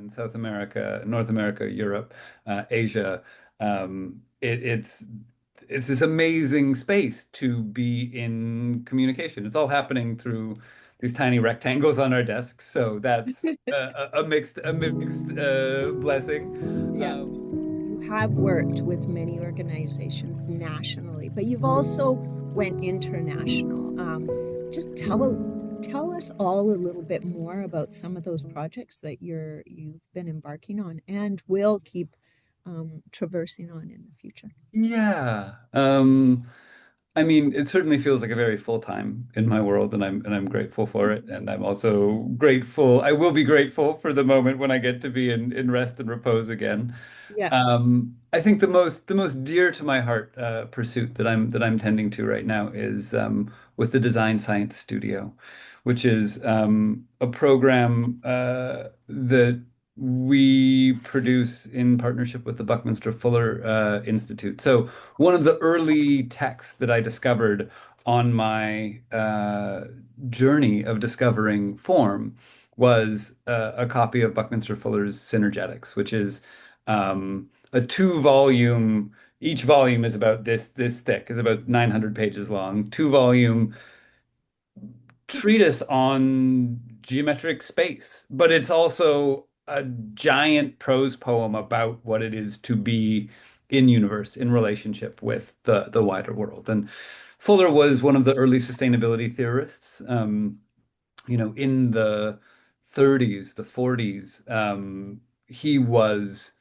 and South America, North America, Europe, Asia. It's this amazing space to be in communication. It's all happening through these tiny rectangles on our desks, so that's a mixed blessing. Yeah. Um, You have worked with many organizations nationally, but you've also went international. Just tell us all a little bit more about some of those projects that you've been embarking on and will keep traversing on in the future. yeah. I mean, it certainly feels like a very full time in my world, and I'm grateful for it. And I'm also grateful. I will be grateful for the moment when I get to be in rest and repose again. Yeah. I think the most dear to my heart pursuit that I'm tending to right now is with the Design Science Studio, which is a program that we produce in partnership with the Buckminster Fuller Institute. So one of the early texts that I discovered on my journey of discovering form was a copy of Buckminster Fuller's Synergetics, which is a two-volume. Each volume is about this thick, is about 900 pages long. Two-volume treatise on geometric space, but it's also a giant prose poem about what it is to be in universe, in relationship with the wider world. And Fuller was one of the early sustainability theorists. In the 30s, the 40s, he was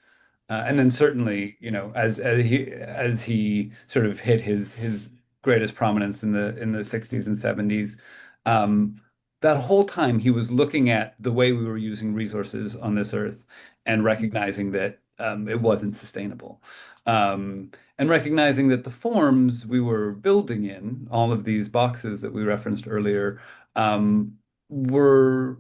and then certainly, as he sort of hit his greatest prominence in the 60s and 70s, um, that whole time he was looking at the way we were using resources on this earth and recognizing that it wasn't sustainable. And recognizing that the forms we were building in, all of these boxes that we referenced earlier, were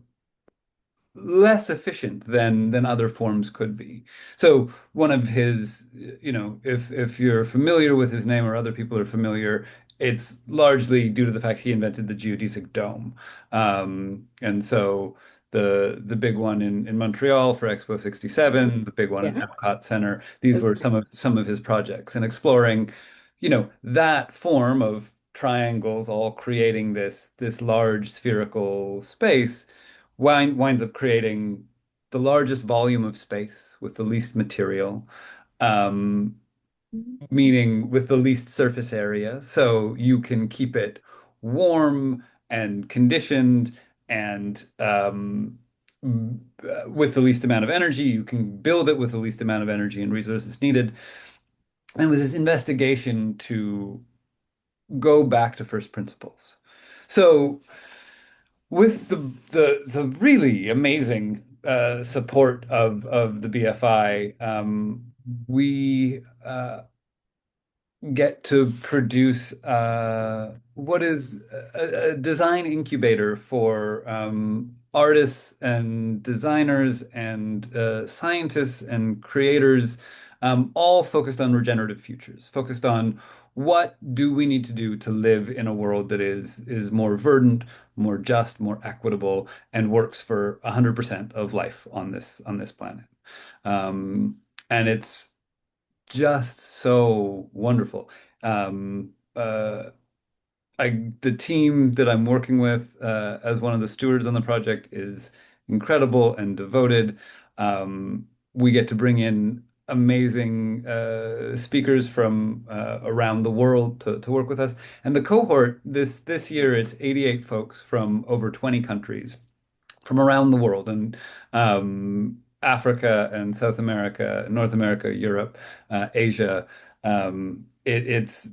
less efficient than other forms could be. So one of his, if you're familiar with his name or other people are familiar, it's largely due to the fact he invented the geodesic dome. And so the big one in Montreal for Expo 67, the big one in Yeah. Epcot Center, these were some of his projects and exploring, that form of triangles all creating this large spherical space winds up creating the largest volume of space with the least material, um, meaning with the least surface area. So you can keep it warm and conditioned and with the least amount of energy. You can build it with the least amount of energy and resources needed. And it was this investigation to go back to first principles. So with the really amazing support of the BFI, we get to produce what is a design incubator for artists and designers and scientists and creators, all focused on regenerative futures, focused on what do we need to do to live in a world that is more verdant, more just, more equitable, and works for 100% of life on this planet. Um, and it's just so wonderful. Um, uh, the team that I'm working with as one of the stewards on the project is incredible and devoted. We get to bring in amazing speakers from around the world to work with us. And the cohort this year, it's 88 folks from over 20 countries from around the world and Africa and South America, North America, Europe, Asia. It's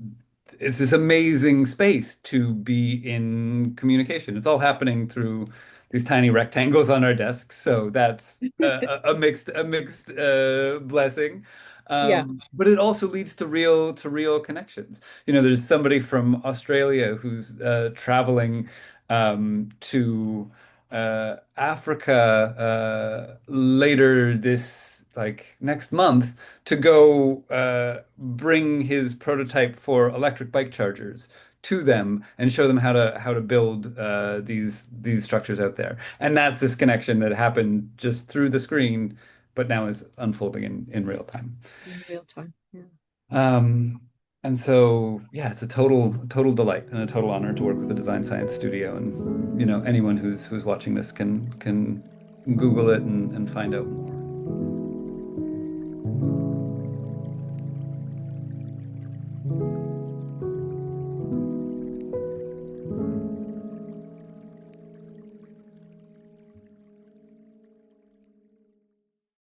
this amazing space to be in communication. It's all happening through these tiny rectangles on our desks, so that's a mixed blessing. Yeah. But it also leads to real connections. There's somebody from Australia who's traveling to Africa later this like next month to go bring his prototype for electric bike chargers to them and show them how to build these structures out there. And that's this connection that happened just through the screen, but now is unfolding in real time. In real time. Yeah. Um, and so, yeah, it's a total delight and a total honor to work with the Design Science Studio. And anyone who's watching this can Google it and find out more.